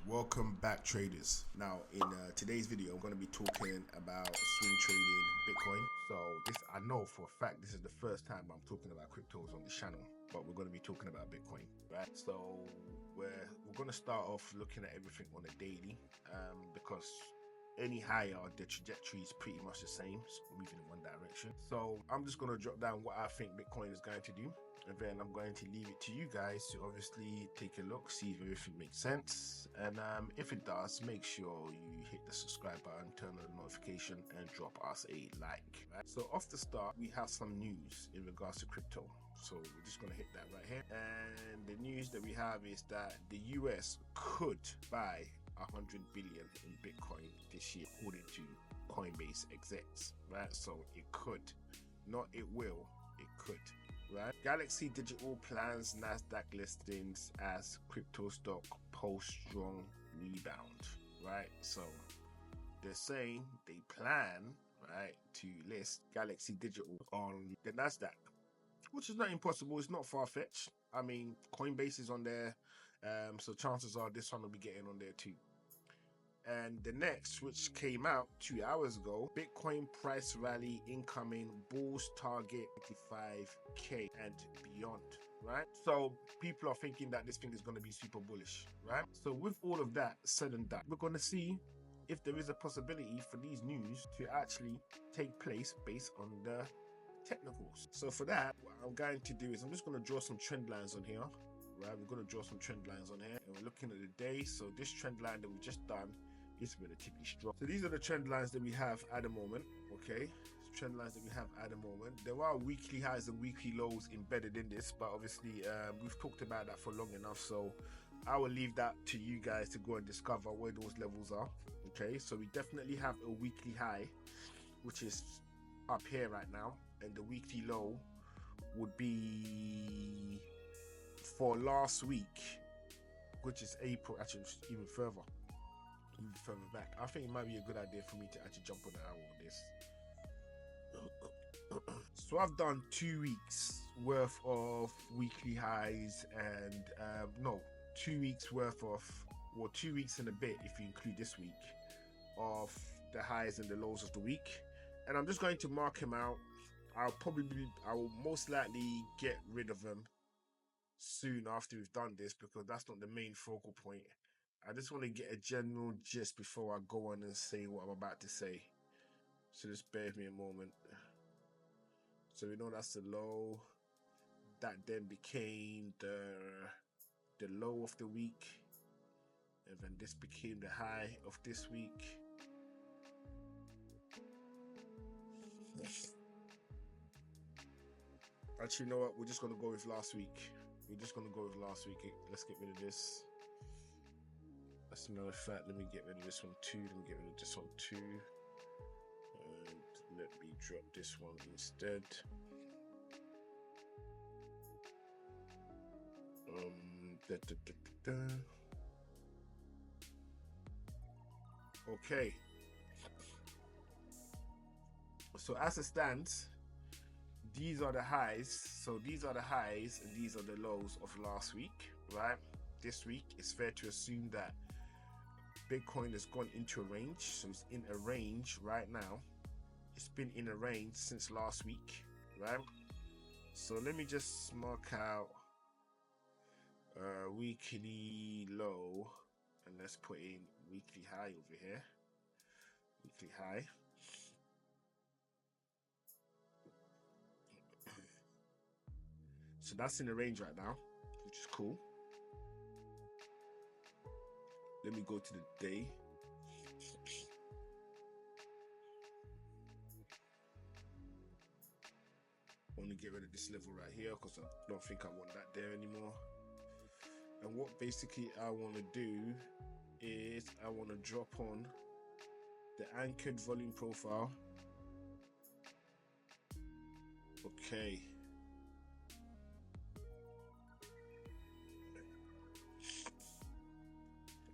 Welcome back, traders. Now in today's video I'm going to be talking about swing trading Bitcoin. So this, I know for a fact this is the first time I'm talking about cryptos on this channel, but we're going to be talking about Bitcoin, right? So we're going to start off looking at everything on a daily, because any higher the trajectory is pretty much the same, so moving in one direction. So I'm just going to drop down what I think Bitcoin is going to do, and then I'm going to leave it to you guys to obviously take a look, see if everything makes sense, and if it does, make sure you hit the subscribe button, turn on the notification, and drop us a like, right? So off the start, we have some news in regards to crypto, so we're just going to hit that right here. And the news that we have is that the US could buy 100 billion in Bitcoin this year, according to Coinbase execs, right? So it could, not it will, it could, right? Galaxy Digital plans NASDAQ listings as crypto stock post strong rebound, right? So they're saying they plan, right, to list Galaxy Digital on the NASDAQ, which is not impossible. It's not far-fetched. I mean, Coinbase is on there, so chances are this one will be getting on there too. And the next, which came out 2 hours ago, Bitcoin price rally incoming, bulls target 85k and beyond, right? So people are thinking that this thing is going to be super bullish, right? So with all of that said and done, we're going to see if there is a possibility for these news to actually take place based on the technicals. So for that, what I'm going to do is I'm just going to draw some trend lines on here, right? We're going to draw some trend lines on here, and we're looking at the day. So this trend line that we just done is relatively strong. So these are the trend lines that we have at the moment, okay? Trend lines that we have at the moment. There are weekly highs and weekly lows embedded in this, but obviously we've talked about that for long enough, so I will leave that to you guys to go and discover where those levels are, okay? So we definitely have a weekly high, which is up here right now, and the weekly low would be for last week, which is April, actually even further back. I think it might be a good idea for me to actually jump on the hour on this. So I've done 2 weeks worth of weekly highs, and no, 2 weeks worth of, well, 2 weeks and a bit if you include this week, of the highs and the lows of the week. And I'm just going to mark him out. I will most likely get rid of them soon after we've done this, because that's not the main focal point. I just want to get a general gist before I go on and say what I'm about to say. So just bear with me a moment. So we know that's the low. That then became the low of the week. And then this became the high of this week. Actually, you know what? We're just going to go with last week. Let's get rid of this. That's another fact. Let me get rid of this one too. Let me get rid of this one too. And let me drop this one instead. Okay. So as it stands, these are the highs. So these are the highs and these are the lows of last week, right? This week, it's fair to assume that Bitcoin has gone into a range. So it's in a range right now. It's been in a range since last week, right? So let me just mark out weekly low, and let's put in weekly high over here. Weekly high. So that's in the range right now, which is cool. Let me go to the day. I want to get rid of this level right here because I don't think I want that there anymore. And what basically I want to do is I want to drop on the anchored volume profile. Okay.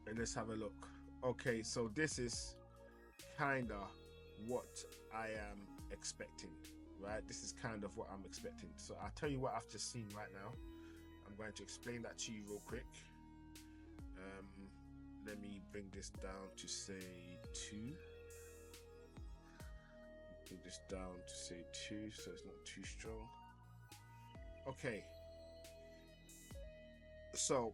And let's have a look. Okay, so this is kind of what I am expecting, right? This is kind of what I'm expecting. So I'll tell you what I've just seen right now. I'm going to explain that to you real quick. let me bring this down to say 2. Bring this down to say 2, so it's not too strong. Okay, so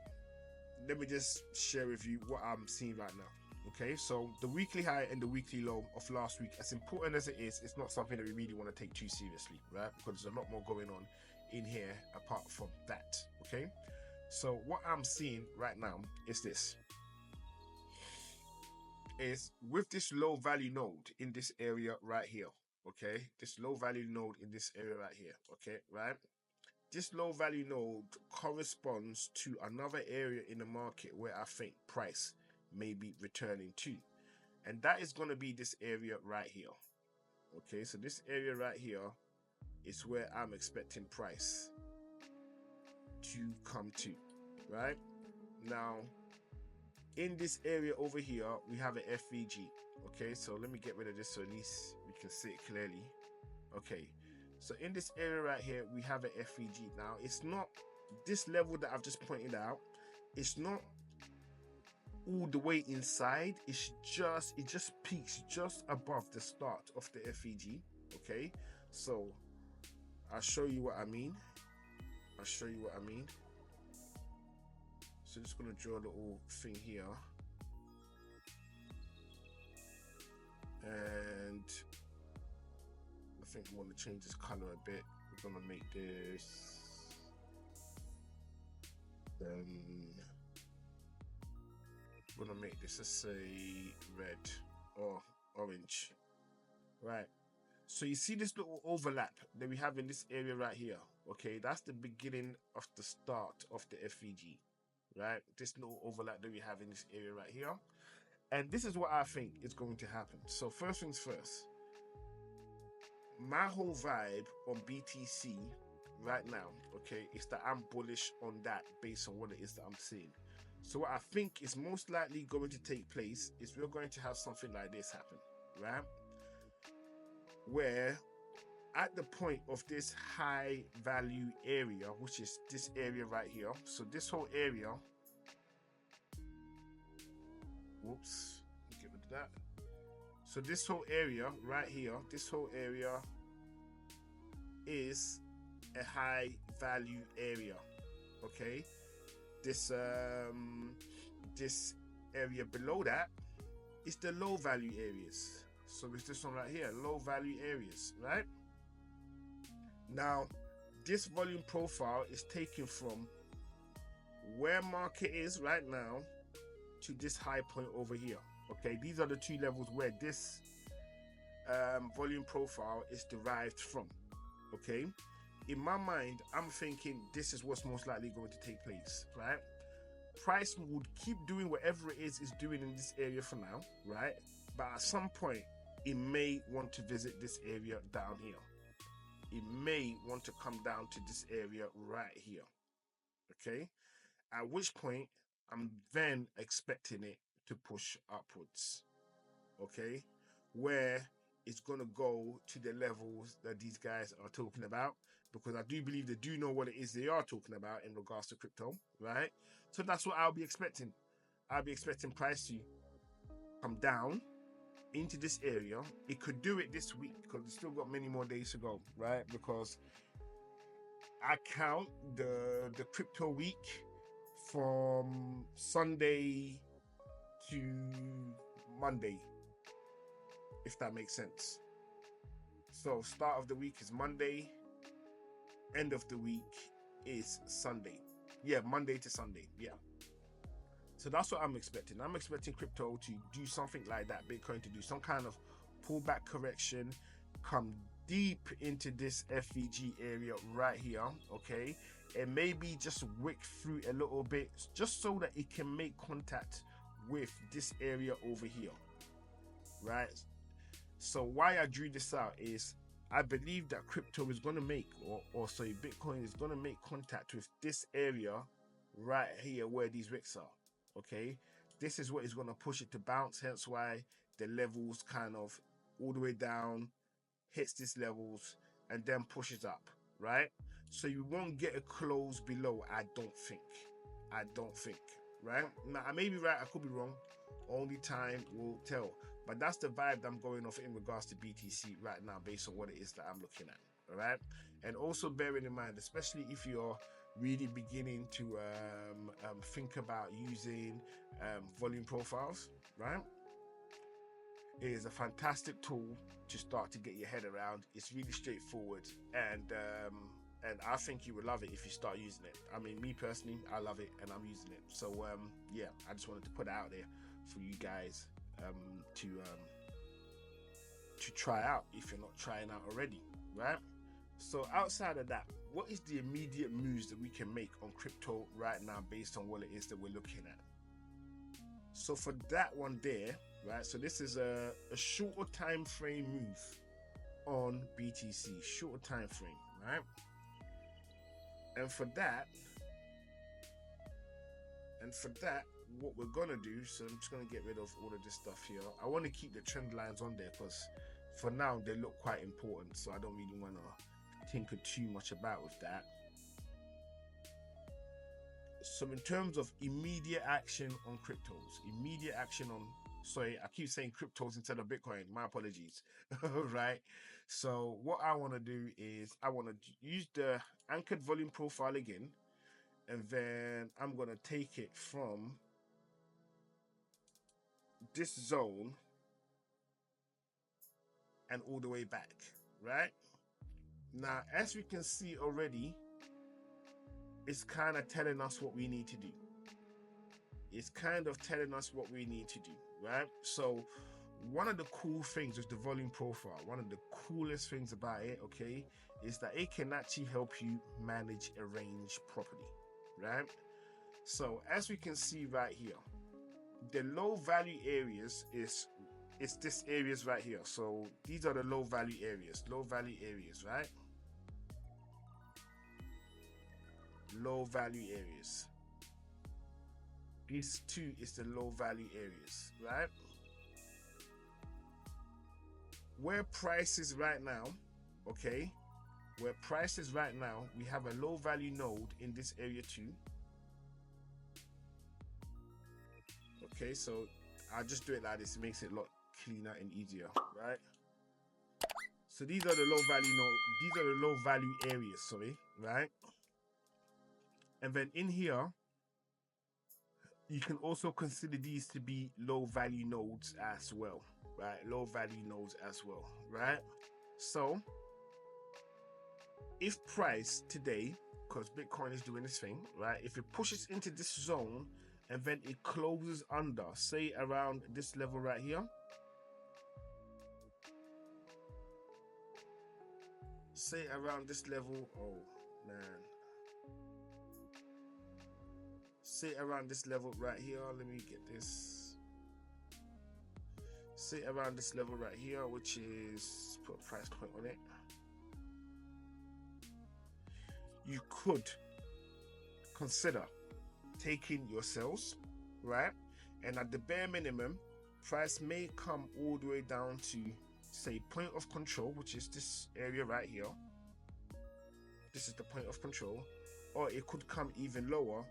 let me just share with you what I'm seeing right now. Okay, so the weekly high and the weekly low of last week, as important as it is, it's not something that we really want to take too seriously, right? Because there's a lot more going on in here apart from that. Okay, so what I'm seeing right now is this. Is with this low value node in this area right here. Okay, this low value node in this area right here. Okay, right? This low value node corresponds to another area in the market where I think price may be returning to, and that is going to be this area right here. Okay, so this area right here is where I'm expecting price to come to. Right now, in this area over here, we have an FVG. Okay, so let me get rid of this so at least we can see it clearly. Okay, so in this area right here, we have an FVG. Now, it's not this level that I've just pointed out. It's not all the way inside. It just peaks just above the start of the FVG. Okay, so I'll show you what I mean. So I'm just gonna draw a little thing here, and I think I want to change this color a bit. We're gonna make this we're gonna make this, let's say, red or orange. Right, so you see this little overlap that we have in this area right here. Okay, that's the beginning of the start of the FVG. Right, this little overlap that we have in this area right here, and this is what I think is going to happen. So first things first, my whole vibe on BTC right now, okay, is that I'm bullish on that based on what it is that I'm seeing. So what I think is most likely going to take place is we're going to have something like this happen, right? Where at the point of this high value area, which is this area right here, so this whole area, whoops, get rid of that. So this whole area right here, this whole area is a high value area. Okay, this this area below that is the low value areas. So it's this one right here, low value areas, right? Now, this volume profile is taken from where market is right now to this high point over here. Okay, these are the two levels where this volume profile is derived from. Okay, in my mind, I'm thinking this is what's most likely going to take place, right? Price would keep doing whatever it is doing in this area for now, right? But at some point, it may want to visit this area down here. It may want to come down to this area right here. Okay, at which point I'm then expecting it to push upwards. Okay, where it's gonna go to the levels that these guys are talking about, because I do believe they do know what it is they are talking about in regards to crypto, right? So that's what I'll be expecting. I'll be expecting price to come down into this area. It could do it this week because it's still got many more days to go, right? Because I count the crypto week from Sunday to Monday, if that makes sense. So start of the week is Monday, end of the week is Sunday. Yeah, Monday to Sunday. Yeah. So that's what I'm expecting. I'm expecting crypto to do something like that. Bitcoin to do some kind of pullback correction, come deep into this FVG area right here. Okay, and maybe just wick through a little bit, just so that it can make contact with this area over here, right? So why I drew this out is I believe that crypto is going to make, or sorry, Bitcoin is going to make contact with this area right here where these wicks are. Okay, this is what is going to push it to bounce, hence why the levels kind of all the way down, hits these levels, and then pushes up, right? So you won't get a close below, I don't think, right? Now, I may be right, I could be wrong. Only time will tell. But that's the vibe that I'm going off in regards to BTC right now, based on what it is that I'm looking at. All right. And also bearing in mind, especially if you're really beginning to think about using volume profiles, right? It is a fantastic tool to start to get your head around. It's really straightforward, and I think you would love it if you start using it. I mean, me personally, I love it and I'm using it. So yeah, I just wanted to put it out there for you guys to try out if you're not trying out already, right? So outside of that, what is the immediate moves that we can make on crypto right now based on what it is that we're looking at? So for that one there, right, so this is a shorter time frame move on BTC, shorter time frame, right? And for that, what we're gonna do, so I'm just gonna get rid of all of this stuff here. I want to keep the trend lines on there because for now they look quite important, so I don't really want to tinker too much about with that. So in terms of immediate action on cryptos, immediate action on, sorry, I keep saying cryptos instead of Bitcoin, my apologies. Right, so what I want to do is I want to use the anchored volume profile again, and then I'm going to take it from this zone and all the way back, right? Now, as we can see already, it's kind of telling us what we need to do. It's kind of telling us what we need to do, right? So one of the cool things with the volume profile, one of the coolest things about it, okay, is that it can actually help you manage a range properly, right? So as we can see right here, the low value areas is this areas right here. So these are the low value areas, right? Low value areas. These two is the low value areas, right? Where price is right now, okay, where price is right now, we have a low value node in this area too. Okay, so I'll just do it like this. It makes it a lot cleaner and easier, right? So these are the low value node, these are the low value areas, sorry, right? And then in here, you can also consider these to be low value nodes as well, right? Low value nodes as well, right? So if price today, because Bitcoin is doing this thing, right? If it pushes into this zone and then it closes under, say around this level right here, say around this level, oh man, say around this level right here, let me get this, say around this level right here, which is, put a price point on it, you could consider taking your sales, right? And at the bare minimum, price may come all the way down to, say, point of control, which is this area right here. This is the point of control, or it could come even lower,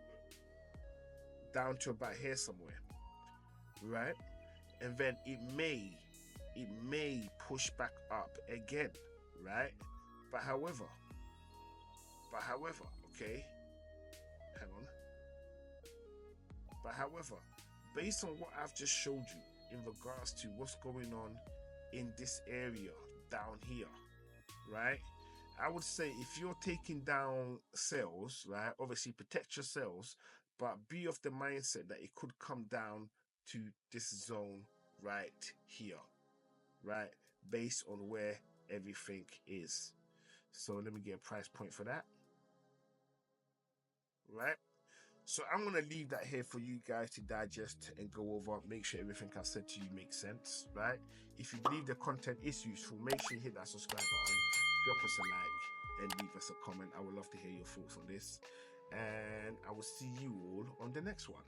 down to about here somewhere, right? And then it may push back up again, right? But however, okay, hang on. But however, based on what I've just showed you in regards to what's going on in this area down here, right? I would say if you're taking down sales, right, obviously protect your sales, but be of the mindset that it could come down to this zone right here, right? Based on where everything is. So let me get a price point for that, right? So I'm going to leave that here for you guys to digest and go over, make sure everything I said to you makes sense, right? If you believe the content is useful, make sure you hit that subscribe button, drop us a like, and leave us a comment. I would love to hear your thoughts on this. And I will see you all on the next one.